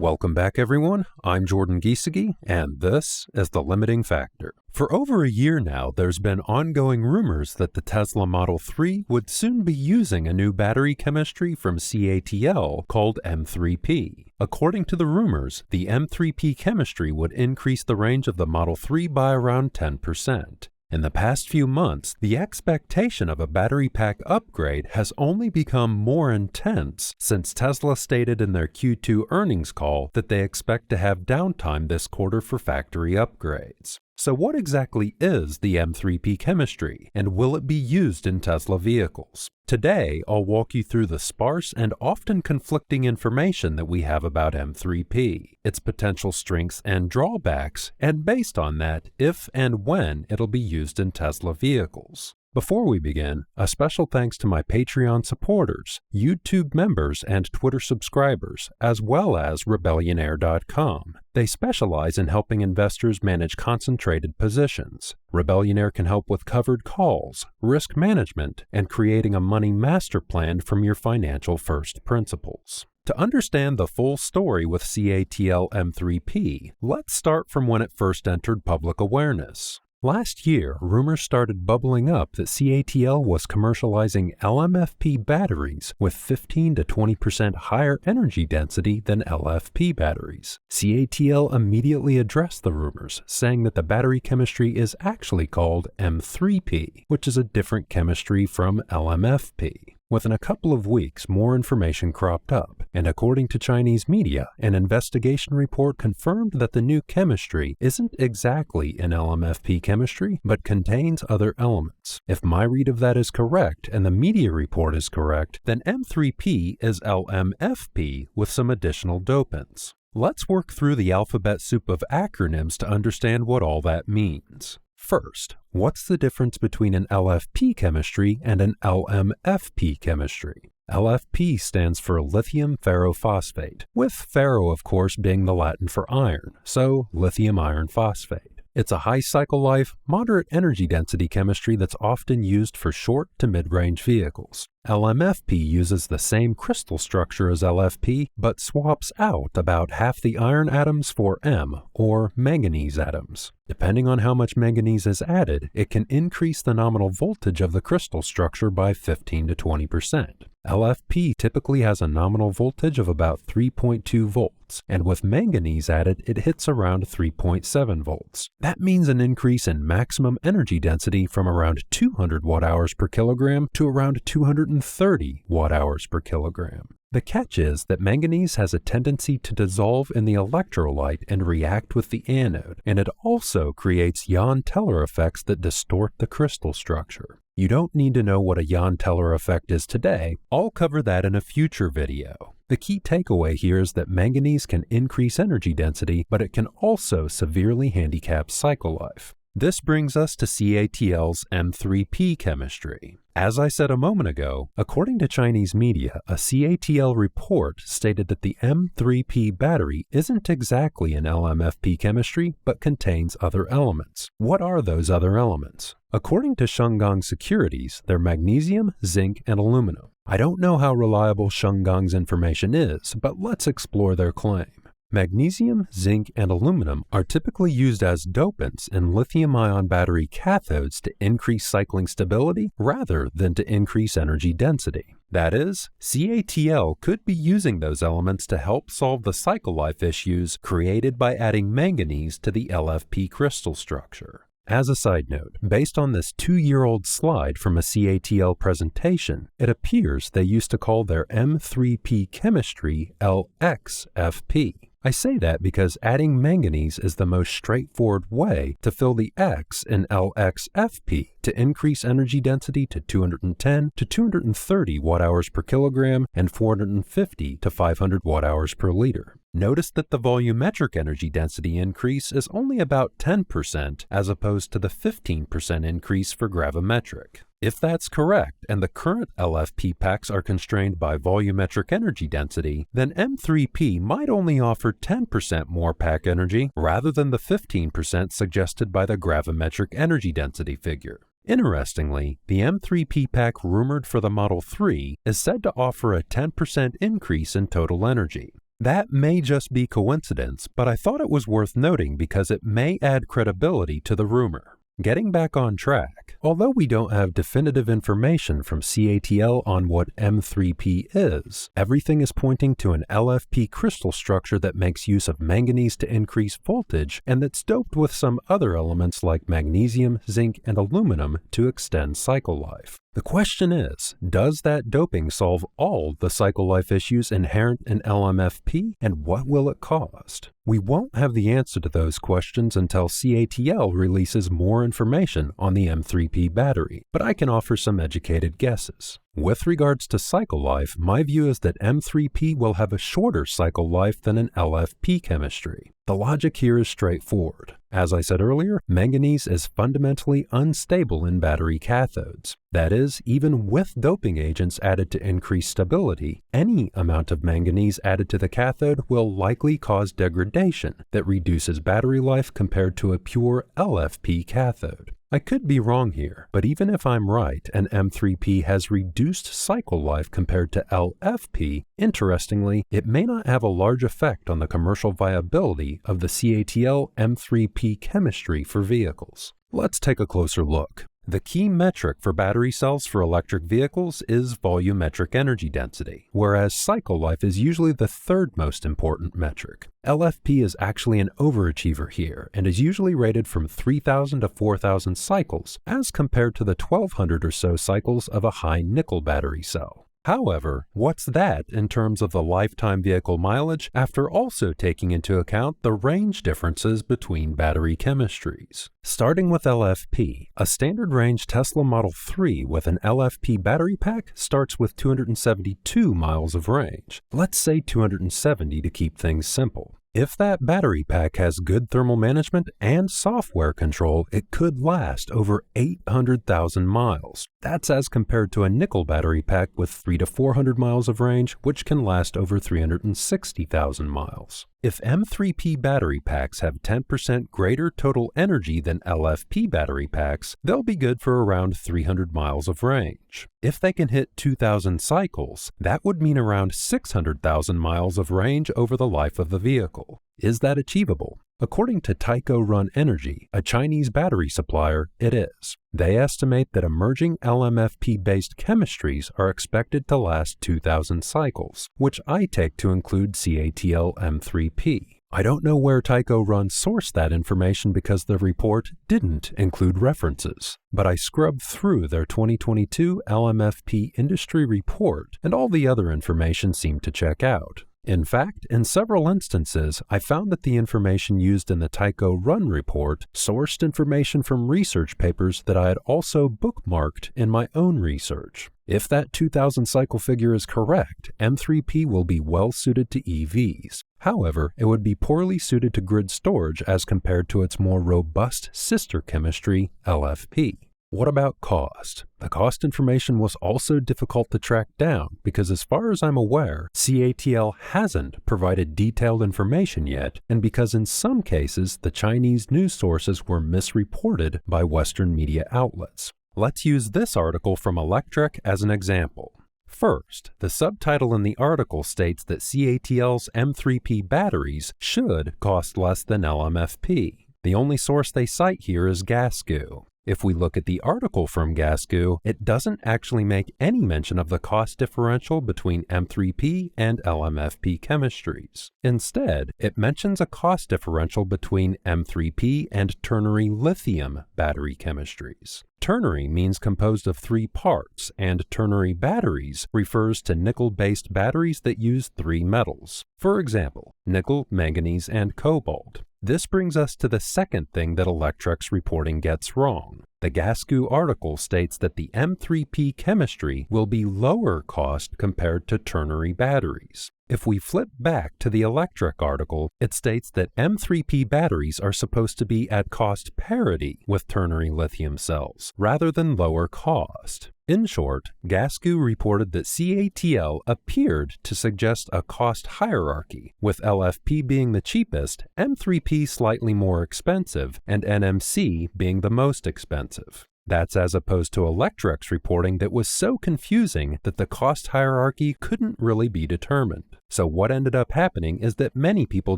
Welcome back, everyone. I'm Jordan Giesecke, and this is The Limiting Factor. For over a year now, there's been ongoing rumors that the Tesla Model 3 would soon be using a new battery chemistry from CATL called M3P. According to the rumors, the M3P chemistry would increase the range of the Model 3 by around 10%. In the past few months, the expectation of a battery pack upgrade has only become more intense since Tesla stated in their Q2 earnings call that they expect to have downtime this quarter for factory upgrades. So what exactly is the M3P chemistry, and will it be used in Tesla vehicles? Today, I'll walk you through the sparse and often conflicting information that we have about M3P, its potential strengths and drawbacks, and based on that, if and when it'll be used in Tesla vehicles. Before we begin, a special thanks to my Patreon supporters, YouTube members, and Twitter subscribers, as well as Rebellionaire.com. They specialize in helping investors manage concentrated positions. Rebellionaire can help with covered calls, risk management, and creating a money master plan from your financial first principles. To understand the full story with CATL M3P, let's start from when it first entered public awareness. Last year, rumors started bubbling up that CATL was commercializing LMFP batteries with 15 to 20% higher energy density than LFP batteries. CATL immediately addressed the rumors, saying that the battery chemistry is actually called M3P, which is a different chemistry from LMFP. Within a couple of weeks, more information cropped up, and according to Chinese media, an investigation report confirmed that the new chemistry isn't exactly an LMFP chemistry, but contains other elements. If my read of that is correct, and the media report is correct, then M3P is LMFP with some additional dopants. Let's work through the alphabet soup of acronyms to understand what all that means. First, what's the difference between an LFP chemistry and an LMFP chemistry? LFP stands for lithium ferrophosphate, with ferro, of course, being the Latin for iron, so lithium iron phosphate. It's a high cycle life, moderate energy density chemistry that's often used for short to mid-range vehicles. LMFP uses the same crystal structure as LFP, but swaps out about half the iron atoms for M, or manganese atoms. Depending on how much manganese is added, it can increase the nominal voltage of the crystal structure by 15 to 20%. LFP typically has a nominal voltage of about 3.2 volts, and with manganese added, it hits around 3.7 volts. That means an increase in maximum energy density from around 200 watt-hours per kilogram to around 230 watt-hours per kilogram. The catch is that manganese has a tendency to dissolve in the electrolyte and react with the anode, and it also creates Jahn-Teller effects that distort the crystal structure. You don't need to know what a Jahn-Teller effect is today. I'll cover that in a future video. The key takeaway here is that manganese can increase energy density, but it can also severely handicap cycle life. This brings us to CATL's M3P chemistry. As I said a moment ago, according to Chinese media, a CATL report stated that the M3P battery isn't exactly an LMFP chemistry, but contains other elements. What are those other elements? According to Shenggang Securities, they're magnesium, zinc, and aluminum. I don't know how reliable Shenggang's information is, but let's explore their claim. Magnesium, zinc, and aluminum are typically used as dopants in lithium-ion battery cathodes to increase cycling stability rather than to increase energy density. That is, CATL could be using those elements to help solve the cycle life issues created by adding manganese to the LFP crystal structure. As a side note, based on this 2-year-old slide from a CATL presentation, it appears they used to call their M3P chemistry LXFP. I say that because adding manganese is the most straightforward way to fill the X in LXFP to increase energy density to 210 to 230 watt-hours per kilogram and 450 to 500 watt-hours per liter. Notice that the volumetric energy density increase is only about 10% as opposed to the 15% increase for gravimetric. If that's correct, and the current LFP packs are constrained by volumetric energy density, then M3P might only offer 10% more pack energy rather than the 15% suggested by the gravimetric energy density figure. Interestingly, the M3P pack rumored for the Model 3 is said to offer a 10% increase in total energy. That may just be coincidence, but I thought it was worth noting because it may add credibility to the rumor. Getting back on track, although we don't have definitive information from CATL on what M3P is, everything is pointing to an LFP crystal structure that makes use of manganese to increase voltage and that's doped with some other elements like magnesium, zinc, and aluminum to extend cycle life. The question is, does that doping solve all the cycle life issues inherent in LMFP, and what will it cost? We won't have the answer to those questions until CATL releases more information on the M3P battery, but I can offer some educated guesses. With regards to cycle life, my view is that M3P will have a shorter cycle life than an LFP chemistry. The logic here is straightforward. As I said earlier, manganese is fundamentally unstable in battery cathodes. That is, even with doping agents added to increase stability, any amount of manganese added to the cathode will likely cause degradation that reduces battery life compared to a pure LFP cathode. I could be wrong here, but even if I'm right and M3P has reduced cycle life compared to LFP, interestingly, it may not have a large effect on the commercial viability of the CATL M3P chemistry for vehicles. Let's take a closer look. The key metric for battery cells for electric vehicles is volumetric energy density, whereas cycle life is usually the third most important metric. LFP is actually an overachiever here and is usually rated from 3,000 to 4,000 cycles as compared to the 1,200 or so cycles of a high nickel battery cell. However, what's that in terms of the lifetime vehicle mileage after also taking into account the range differences between battery chemistries? Starting with LFP, a standard range Tesla Model 3 with an LFP battery pack starts with 272 miles of range. Let's say 270 to keep things simple. If that battery pack has good thermal management and software control, it could last over 800,000 miles. That's as compared to a nickel battery pack with 300 to 400 miles of range, which can last over 360,000 miles. If M3P battery packs have 10% greater total energy than LFP battery packs, they'll be good for around 300 miles of range. If they can hit 2,000 cycles, that would mean around 600,000 miles of range over the life of the vehicle. Is that achievable? According to Tyco Run Energy, a Chinese battery supplier, it is. They estimate that emerging LMFP-based chemistries are expected to last 2,000 cycles, which I take to include CATL M3P. I don't know where Tyco Run sourced that information because the report didn't include references, but I scrubbed through their 2022 LMFP industry report and all the other information seemed to check out. In fact, in several instances, I found that the information used in the Tyco Run report sourced information from research papers that I had also bookmarked in my own research. If that 2,000 cycle figure is correct, M3P will be well suited to EVs. However, it would be poorly suited to grid storage as compared to its more robust sister chemistry, LFP. What about cost? The cost information was also difficult to track down because as far as I'm aware, CATL hasn't provided detailed information yet, and because in some cases the Chinese news sources were misreported by Western media outlets. Let's use this article from Electrek as an example. First, the subtitle in the article states that CATL's M3P batteries should cost less than LMFP. The only source they cite here is Gasgoo. If we look at the article from Gasgoo, it doesn't actually make any mention of the cost differential between M3P and LMFP chemistries. Instead, it mentions a cost differential between M3P and ternary lithium battery chemistries. Ternary means composed of 3 parts, and ternary batteries refers to nickel-based batteries that use 3 metals. For example, nickel, manganese, and cobalt. This brings us to the second thing that Electrek's reporting gets wrong. The Gasgoo article states that the M3P chemistry will be lower cost compared to ternary batteries. If we flip back to the Electrek article, it states that M3P batteries are supposed to be at cost parity with ternary lithium cells, rather than lower cost. In short, Gasgoo reported that CATL appeared to suggest a cost hierarchy, with LFP being the cheapest, M3P slightly more expensive, and NMC being the most expensive. That's as opposed to Electrek's reporting that was so confusing that the cost hierarchy couldn't really be determined. So what ended up happening is that many people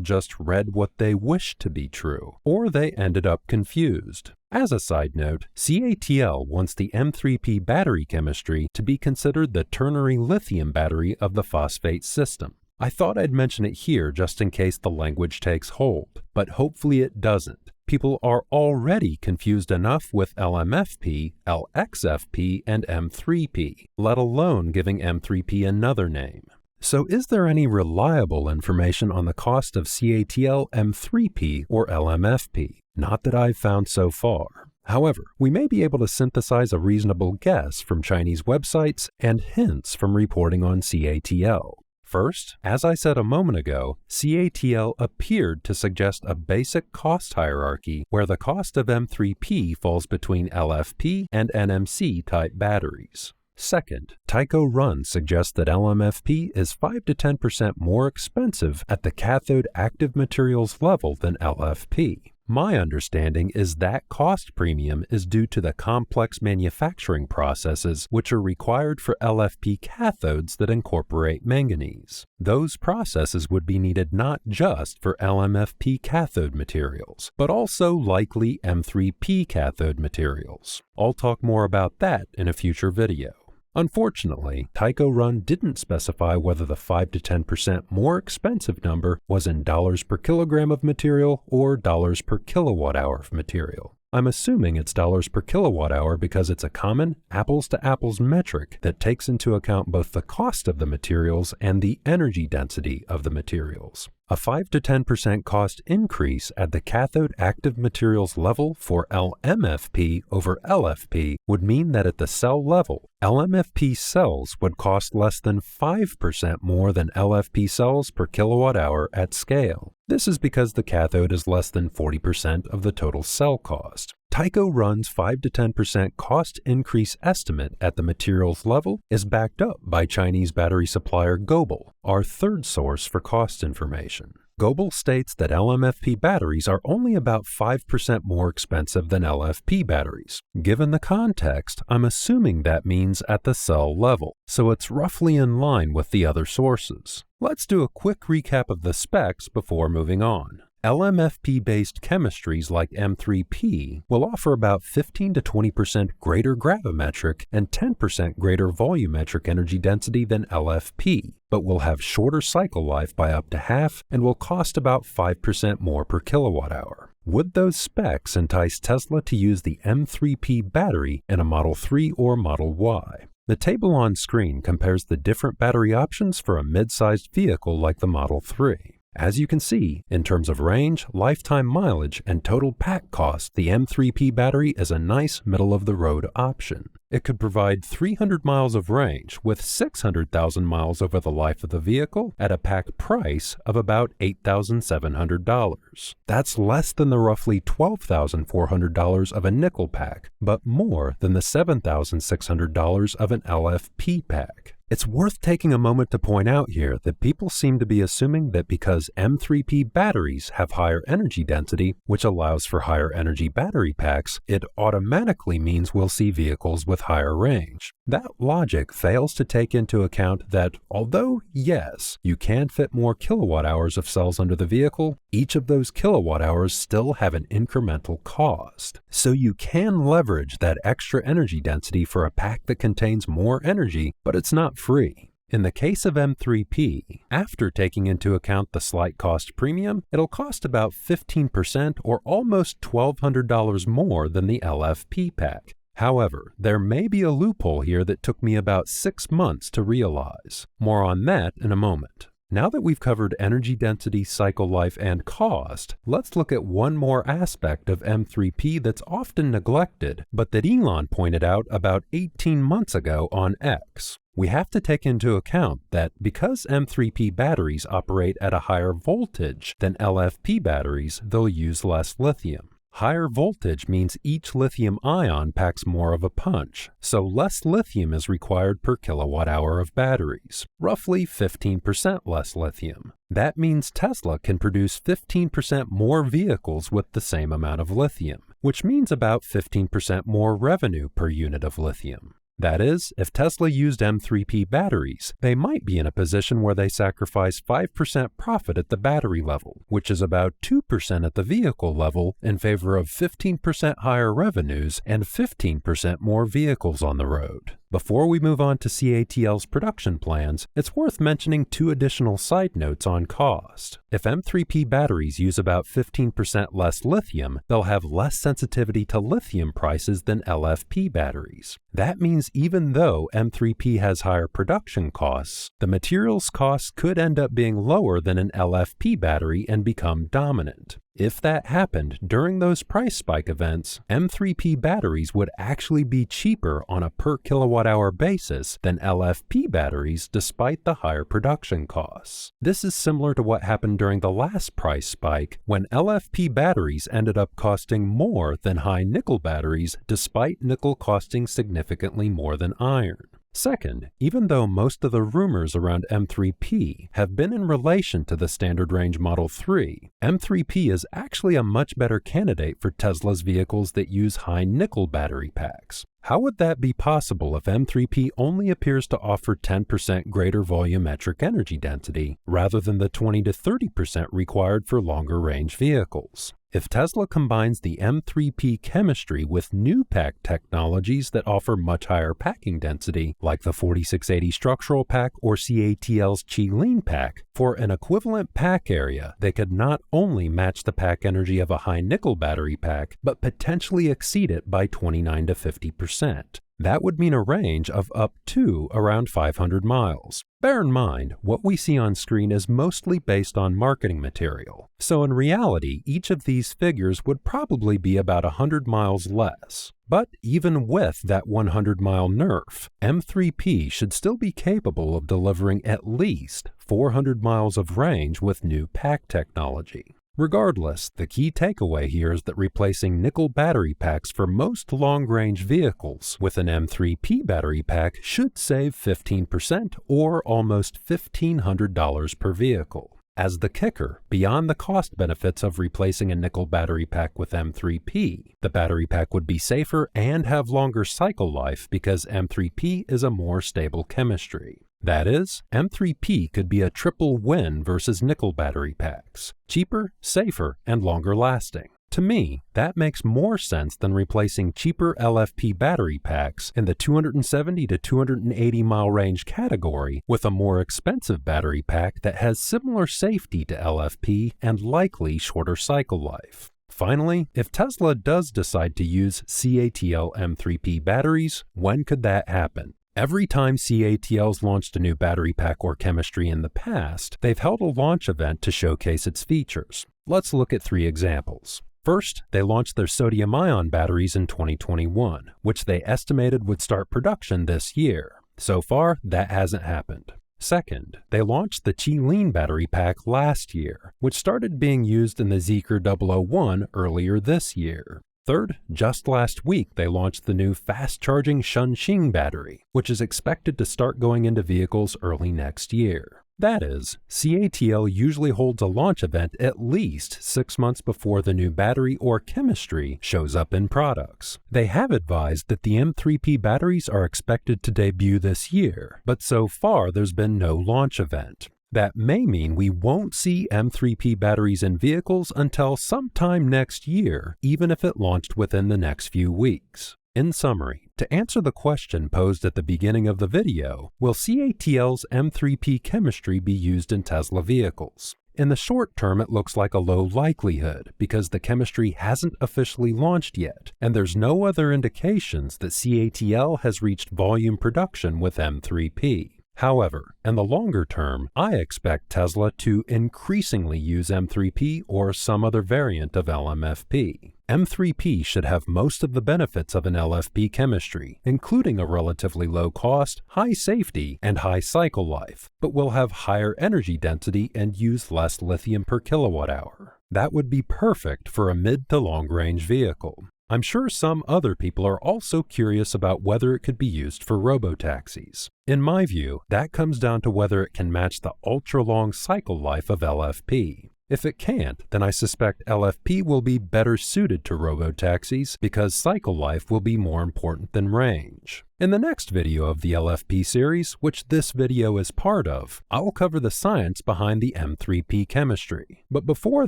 just read what they wished to be true, or they ended up confused. As a side note, CATL wants the M3P battery chemistry to be considered the ternary lithium battery of the phosphate system. I thought I'd mention it here just in case the language takes hold, but hopefully it doesn't. People are already confused enough with LMFP, LXFP, and M3P, let alone giving M3P another name. So is there any reliable information on the cost of CATL M3P or LMFP? Not that I've found so far. However, we may be able to synthesize a reasonable guess from Chinese websites and hints from reporting on CATL. First, as I said a moment ago, CATL appeared to suggest a basic cost hierarchy where the cost of M3P falls between LFP and NMC type batteries. Second, Tycho Run suggests that LMFP is 5 to 10% more expensive at the cathode active materials level than LFP. My understanding is that cost premium is due to the complex manufacturing processes which are required for LFP cathodes that incorporate manganese. Those processes would be needed not just for LMFP cathode materials, but also likely M3P cathode materials. I'll talk more about that in a future video. Unfortunately, Tycho Run didn't specify whether the 5 to 10% more expensive number was in dollars per kilogram of material or dollars per kilowatt hour of material. I'm assuming it's dollars per kilowatt hour because it's a common apples-to-apples metric that takes into account both the cost of the materials and the energy density of the materials. A 5 to 10% cost increase at the cathode active materials level for LMFP over LFP would mean that at the cell level, LMFP cells would cost less than 5% more than LFP cells per kilowatt hour at scale. This is because the cathode is less than 40% of the total cell cost. Tycho Run's 5 to 10% cost increase estimate at the materials level is backed up by Chinese battery supplier Gobel, our third source for cost information. Gobel states that LMFP batteries are only about 5% more expensive than LFP batteries. Given the context, I'm assuming that means at the cell level, so it's roughly in line with the other sources. Let's do a quick recap of the specs before moving on. LMFP-based chemistries like M3P will offer about 15 to 20% greater gravimetric and 10% greater volumetric energy density than LFP, but will have shorter cycle life by up to half and will cost about 5% more per kilowatt hour. Would those specs entice Tesla to use the M3P battery in a Model 3 or Model Y? The table on screen compares the different battery options for a mid-sized vehicle like the Model 3. As you can see, in terms of range, lifetime mileage, and total pack cost, the M3P battery is a nice middle-of-the-road option. It could provide 300 miles of range with 600,000 miles over the life of the vehicle at a pack price of about $8,700. That's less than the roughly $12,400 of a nickel pack, but more than the $7,600 of an LFP pack. It's worth taking a moment to point out here that people seem to be assuming that because M3P batteries have higher energy density, which allows for higher energy battery packs, it automatically means we'll see vehicles with higher range. That logic fails to take into account that although, yes, you can fit more kilowatt hours of cells under the vehicle, each of those kilowatt hours still have an incremental cost. So you can leverage that extra energy density for a pack that contains more energy, but it's not free. In the case of M3P, after taking into account the slight cost premium, it'll cost about 15% or almost $1,200 more than the LFP pack. However, there may be a loophole here that took me about 6 months to realize. More on that in a moment. Now that we've covered energy density, cycle life, and cost, let's look at one more aspect of M3P that's often neglected, but that Elon pointed out about 18 months ago on X. We have to take into account that because M3P batteries operate at a higher voltage than LFP batteries, they'll use less lithium. Higher voltage means each lithium ion packs more of a punch, so less lithium is required per kilowatt hour of batteries, roughly 15% less lithium. That means Tesla can produce 15% more vehicles with the same amount of lithium. which means about 15% more revenue per unit of lithium. That is, if Tesla used M3P batteries, they might be in a position where they sacrifice 5% profit at the battery level, which is about 2% at the vehicle level, in favor of 15% higher revenues and 15% more vehicles on the road. Before we move on to CATL's production plans, it's worth mentioning two additional side notes on cost. If M3P batteries use about 15% less lithium, they'll have less sensitivity to lithium prices than LFP batteries. That means even though M3P has higher production costs, the materials costs could end up being lower than an LFP battery and become dominant. If that happened during those price spike events, M3P batteries would actually be cheaper on a per kilowatt-hour basis than LFP batteries despite the higher production costs. This is similar to what happened during the last price spike when LFP batteries ended up costing more than high nickel batteries despite nickel costing significantly more than iron. Second, even though most of the rumors around M3P have been in relation to the standard range Model 3, M3P is actually a much better candidate for Tesla's vehicles that use high nickel battery packs. How would that be possible if M3P only appears to offer 10% greater volumetric energy density rather than the 20 to 30% required for longer range vehicles? If Tesla combines the M3P chemistry with new pack technologies that offer much higher packing density, like the 4680 structural pack or CATL's Qi pack, for an equivalent pack area, they could not only match the pack energy of a high nickel battery pack, but potentially exceed it by 29 to 50%. That would mean a range of up to around 500 miles. Bear in mind, what we see on screen is mostly based on marketing material, so in reality, each of these figures would probably be about 100 miles less. But even with that 100-mile nerf, M3P should still be capable of delivering at least 400 miles of range with new pack technology. Regardless, the key takeaway here is that replacing nickel battery packs for most long-range vehicles with an M3P battery pack should save 15% or almost $1,500 per vehicle. As the kicker, beyond the cost benefits of replacing a nickel battery pack with M3P, the battery pack would be safer and have longer cycle life because M3P is a more stable chemistry. That is, M3P could be a triple win versus nickel battery packs: cheaper, safer, and longer lasting. To me, that makes more sense than replacing cheaper LFP battery packs in the 270 to 280 mile range category with a more expensive battery pack that has similar safety to LFP and likely shorter cycle life. Finally, if Tesla does decide to use CATL M3P batteries, when could that happen? Every time CATL's launched a new battery pack or chemistry in the past, they've held a launch event to showcase its features. Let's look at 3 examples. First, they launched their sodium-ion batteries in 2021, which they estimated would start production this year. So far, that hasn't happened. Second, they launched the Qi battery pack last year, which started being used in the Zeekr 001 earlier this year. Third, just last week they launched the new fast-charging Shunxing battery, which is expected to start going into vehicles early next year. That is, CATL usually holds a launch event at least 6 months before the new battery or chemistry shows up in products. They have advised that the M3P batteries are expected to debut this year, but so far there's been no launch event. That may mean we won't see M3P batteries in vehicles until sometime next year, even if it launched within the next few weeks. In summary, to answer the question posed at the beginning of the video, will CATL's M3P chemistry be used in Tesla vehicles? In the short term, it looks like a low likelihood because the chemistry hasn't officially launched yet, and there's no other indications that CATL has reached volume production with M3P. However, in the longer term, I expect Tesla to increasingly use M3P or some other variant of LMFP. M3P should have most of the benefits of an LFP chemistry, including a relatively low cost, high safety, and high cycle life, but will have higher energy density and use less lithium per kilowatt hour. That would be perfect for a mid to long range vehicle. I'm sure some other people are also curious about whether it could be used for robotaxis. In my view, that comes down to whether it can match the ultra-long cycle life of LFP. If it can't, then I suspect LFP will be better suited to robotaxis because cycle life will be more important than range. In the next video of the LFP series, which this video is part of, I will cover the science behind the M3P chemistry. But before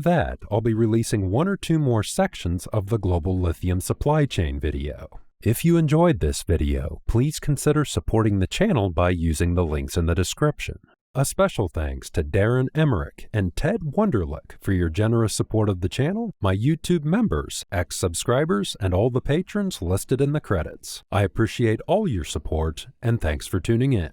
that, I'll be releasing 1 or 2 more sections of the global lithium supply chain video. If you enjoyed this video, please consider supporting the channel by using the links in the description. A special thanks to Darren Emmerich and Ted Wunderlich for your generous support of the channel, my YouTube members, ex-subscribers, and all the patrons listed in the credits. I appreciate all your support, and thanks for tuning in.